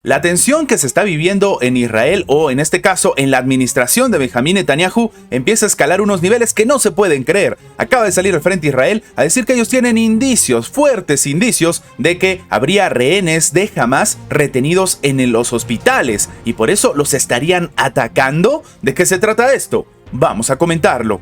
La tensión que se está viviendo en Israel, o en este caso en la administración de Benjamín Netanyahu, empieza a escalar unos niveles que no se pueden creer. Acaba de salir el Frente Israel a decir que ellos tienen indicios, fuertes indicios, de que habría rehenes de Hamás retenidos en los hospitales y por eso los estarían atacando. ¿De qué se trata esto? Vamos a comentarlo.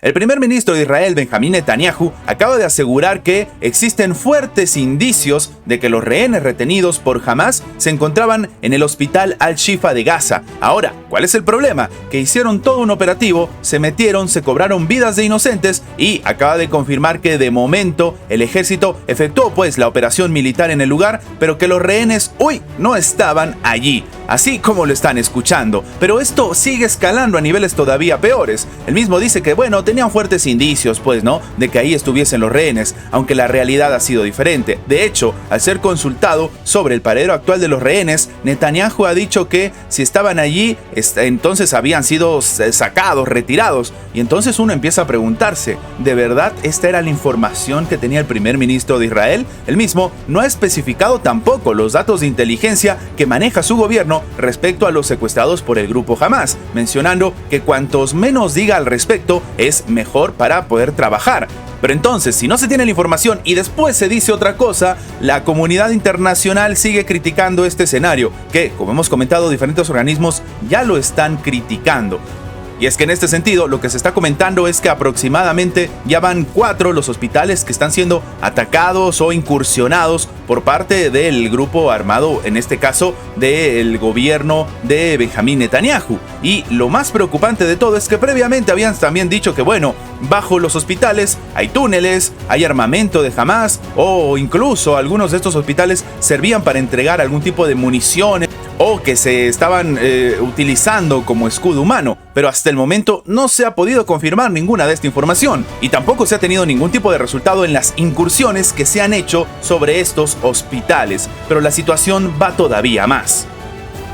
El primer ministro de Israel, Benjamín Netanyahu, acaba de asegurar que existen fuertes indicios de que los rehenes retenidos por Hamás se encontraban en el hospital Al-Shifa de Gaza. Ahora, ¿cuál es el problema? Que hicieron todo un operativo, se metieron, se cobraron vidas de inocentes y acaba de confirmar que de momento el ejército efectuó pues la operación militar en el lugar, pero que los rehenes, no estaban allí, así como lo están escuchando. Pero esto sigue escalando a niveles todavía peores. Él mismo dice que tenían fuertes indicios, de que ahí estuviesen los rehenes, aunque la realidad ha sido diferente. De hecho, al ser consultado sobre el paradero actual de los rehenes, Netanyahu ha dicho que si estaban allí, entonces habían sido sacados, retirados. Y entonces uno empieza a preguntarse, ¿de verdad esta era la información que tenía el primer ministro de Israel? Él mismo no ha especificado tampoco los datos de inteligencia que maneja su gobierno respecto a los secuestrados por el grupo Hamás, mencionando que cuantos menos diga al respecto es mejor para poder trabajar. Pero entonces, si no se tiene la información y después se dice otra cosa, la comunidad internacional sigue criticando este escenario, que, como hemos comentado, diferentes organismos ya lo están criticando. Y es que en este sentido, lo que se está comentando es que aproximadamente ya van 4 los hospitales que están siendo atacados o incursionados por parte del grupo armado, en este caso del gobierno de Benjamín Netanyahu. Y lo más preocupante de todo es que previamente habían también dicho que bajo los hospitales hay túneles, hay armamento de Hamás, o incluso algunos de estos hospitales servían para entregar algún tipo de municiones o que se estaban utilizando como escudo humano. Pero hasta el momento no se ha podido confirmar ninguna de esta información y tampoco se ha tenido ningún tipo de resultado en las incursiones que se han hecho sobre estos hospitales. Pero la situación va todavía más.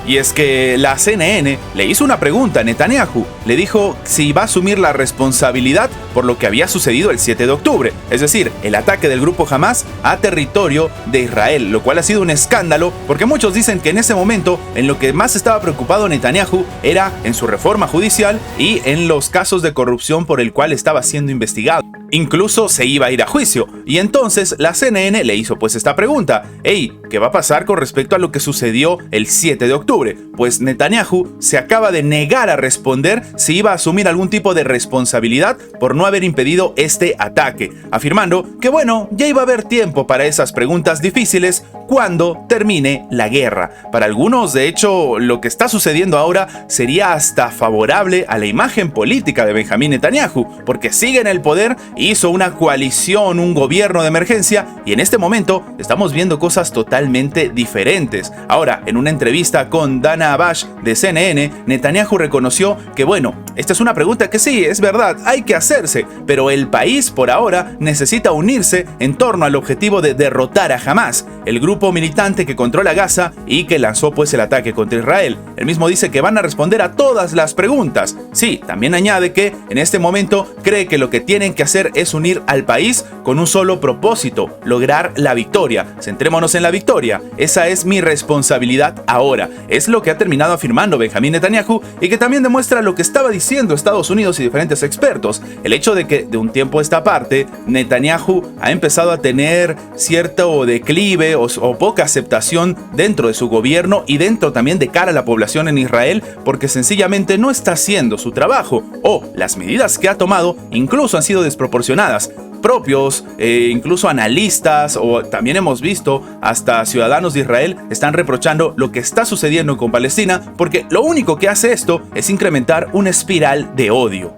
Y es que la CNN le hizo una pregunta a Netanyahu. Le dijo si iba a asumir la responsabilidad por lo que había sucedido el 7 de octubre. Es decir, el ataque del grupo Hamás a territorio de Israel. Lo cual ha sido un escándalo porque muchos dicen que en ese momento en lo que más estaba preocupado Netanyahu era en su reforma judicial y en los casos de corrupción por el cual estaba siendo investigado. Incluso se iba a ir a juicio. Y entonces la CNN le hizo pues esta pregunta. ¿Qué va a pasar con respecto a lo que sucedió el 7 de octubre? Pues Netanyahu se acaba de negar a responder si iba a asumir algún tipo de responsabilidad por no haber impedido este ataque, afirmando que ya iba a haber tiempo para esas preguntas difíciles cuando termine la guerra. Para algunos, de hecho, lo que está sucediendo ahora sería hasta favorable a la imagen política de Benjamín Netanyahu, porque sigue en el poder, hizo una coalición, un gobierno de emergencia, y en este momento estamos viendo cosas totalmente diferentes. Ahora, en una entrevista con Dana Abash de CNN, Netanyahu reconoció que esta es una pregunta que sí, es verdad, hay que hacerse, pero el país por ahora necesita unirse en torno al objetivo de derrotar a Hamás, el grupo militante que controla Gaza y que lanzó pues el ataque contra Israel. Él mismo dice que van a responder a todas las preguntas. Sí, también añade que en este momento cree que lo que tienen que hacer es unir al país con un solo propósito, lograr la victoria. Centrémonos en la victoria, esa es mi responsabilidad ahora. Es lo que ha terminado afirmando Benjamín Netanyahu y que también demuestra lo que estaba diciendo Estados Unidos y diferentes expertos. El hecho de que de un tiempo a esta parte Netanyahu ha empezado a tener cierto declive o poca aceptación dentro de su gobierno y dentro también de cara a la población en Israel, porque sencillamente no está haciendo su trabajo o las medidas que ha tomado incluso han sido desproporcionadas. Propios, incluso analistas o también hemos visto hasta ciudadanos de Israel están reprochando lo que está sucediendo con Palestina porque lo único que hace esto es incrementar una espiral de odio.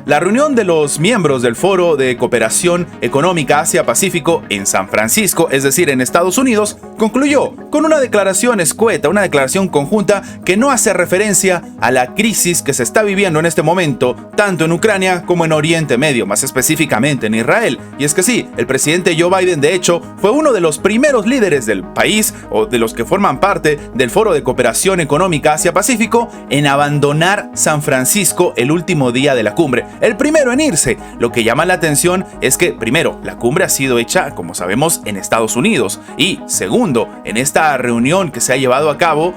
La reunión de los miembros del Foro de Cooperación Económica Asia-Pacífico en San Francisco, es decir, en Estados Unidos, concluyó con una declaración escueta, una declaración conjunta que no hace referencia a la crisis que se está viviendo en este momento, tanto en Ucrania como en Oriente Medio, más específicamente en Israel. Y es que sí, el presidente Joe Biden, de hecho, fue uno de los primeros líderes del país, o de los que forman parte del Foro de Cooperación Económica Asia-Pacífico, en abandonar San Francisco el último día de la cumbre. el primero en irse. Lo que llama la atención es que, primero, la cumbre ha sido hecha, como sabemos, en Estados Unidos, y segundo, en esta reunión que se ha llevado a cabo,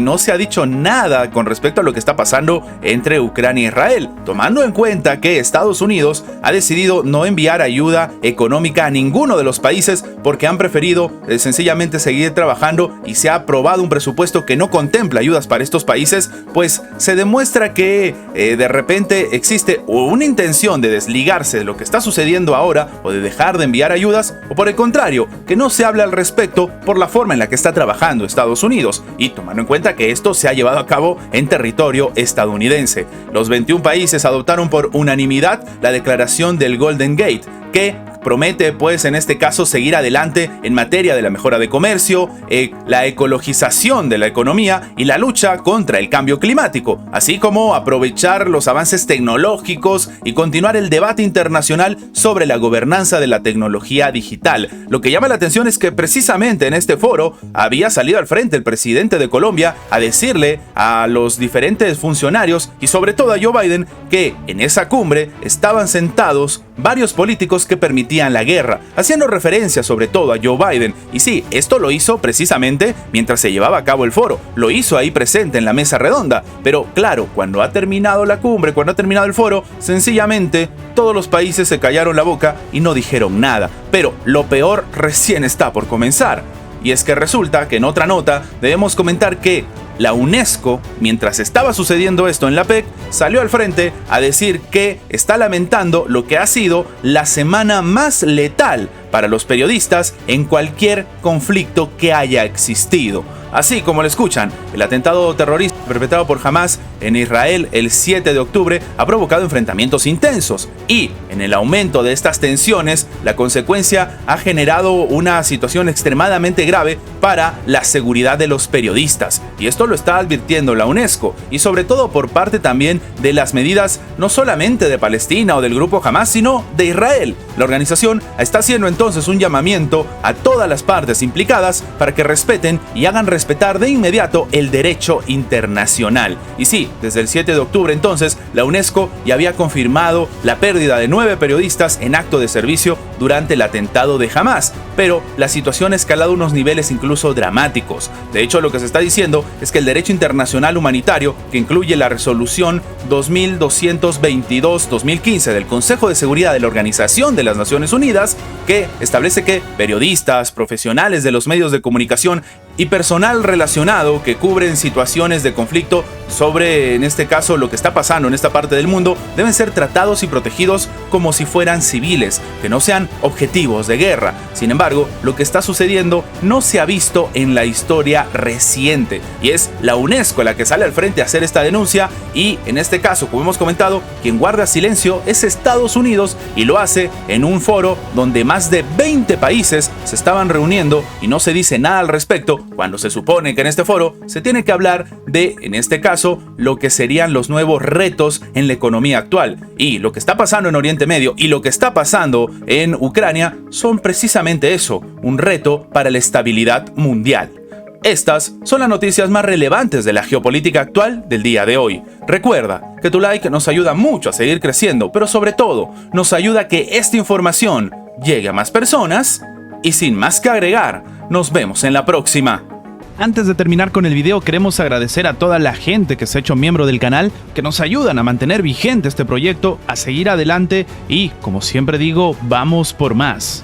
no se ha dicho nada con respecto a lo que está pasando entre Ucrania e Israel, tomando en cuenta que Estados Unidos ha decidido no enviar ayuda económica a ninguno de los países porque han preferido sencillamente seguir trabajando, y se ha aprobado un presupuesto que no contempla ayudas para estos países. Pues se demuestra que de repente existe una intención de desligarse de lo que está sucediendo ahora, o de dejar de enviar ayudas, o por el contrario, que no se habla al respecto por la forma en la que está trabajando Estados Unidos, y tomando en cuenta que esto se ha llevado a cabo en territorio estadounidense. Los 21 países adoptaron por unanimidad la declaración del Golden Gate, que promete, pues, en este caso, seguir adelante en materia de la mejora de comercio, la ecologización de la economía y la lucha contra el cambio climático, así como aprovechar los avances tecnológicos y continuar el debate internacional sobre la gobernanza de la tecnología digital. Lo que llama la atención es que precisamente en este foro había salido al frente el presidente de Colombia a decirle a los diferentes funcionarios, y sobre todo a Joe Biden, que en esa cumbre estaban sentados varios políticos que permitían la guerra, haciendo referencia sobre todo a Joe Biden. Y sí, esto lo hizo precisamente mientras se llevaba a cabo el foro, lo hizo ahí presente en la mesa redonda. Pero claro, cuando ha terminado la cumbre, cuando ha terminado el foro, sencillamente todos los países se callaron la boca y no dijeron nada. Pero lo peor recién está por comenzar. Y es que resulta que en otra nota debemos comentar que la UNESCO, mientras estaba sucediendo esto en la PEC, salió al frente a decir que está lamentando lo que ha sido la semana más letal para los periodistas en cualquier conflicto que haya existido. Así como lo escuchan, el atentado terrorista perpetrado por Hamas en Israel el 7 de octubre ha provocado enfrentamientos intensos, y en el aumento de estas tensiones, la consecuencia ha generado una situación extremadamente grave para la seguridad de los periodistas. Y esto lo está advirtiendo la UNESCO, y sobre todo por parte también de las medidas no solamente de Palestina o del grupo Hamas, sino de Israel. La organización está haciendo entonces un llamamiento a todas las partes implicadas para que respeten y hagan respetar de inmediato el derecho internacional. Y sí, desde el 7 de octubre entonces, la UNESCO ya había confirmado la pérdida de 9 periodistas en acto de servicio durante el atentado de Hamas, pero la situación ha escalado a unos niveles incluso dramáticos. De hecho, lo que se está diciendo es que el derecho internacional humanitario, que incluye la resolución 2222-2015 del Consejo de Seguridad de la Organización de las Naciones Unidas, que establece que periodistas, profesionales de los medios de comunicación y personal relacionado que cubren situaciones de conflicto sobre, en este caso, lo que está pasando en esta parte del mundo, deben ser tratados y protegidos como si fueran civiles, que no sean objetivos de guerra. Sin embargo, lo que está sucediendo no se ha visto en la historia reciente, y es la UNESCO la que sale al frente a hacer esta denuncia, y en este caso, como hemos comentado, quien guarda silencio es Estados Unidos, y lo hace en un foro donde más de 20 países se estaban reuniendo y no se dice nada al respecto, cuando se supone que en este foro se tiene que hablar de, en este caso, lo que serían los nuevos retos en la economía actual. Y lo que está pasando en Oriente Medio y lo que está pasando en Ucrania son precisamente eso, un reto para la estabilidad mundial. Estas son las noticias más relevantes de la geopolítica actual del día de hoy. Recuerda que tu like nos ayuda mucho a seguir creciendo, pero sobre todo nos ayuda a que esta información llegue a más personas. Y sin más que agregar, nos vemos en la próxima. Antes de terminar con el video, queremos agradecer a toda la gente que se ha hecho miembro del canal, que nos ayudan a mantener vigente este proyecto, a seguir adelante y, como siempre digo, vamos por más.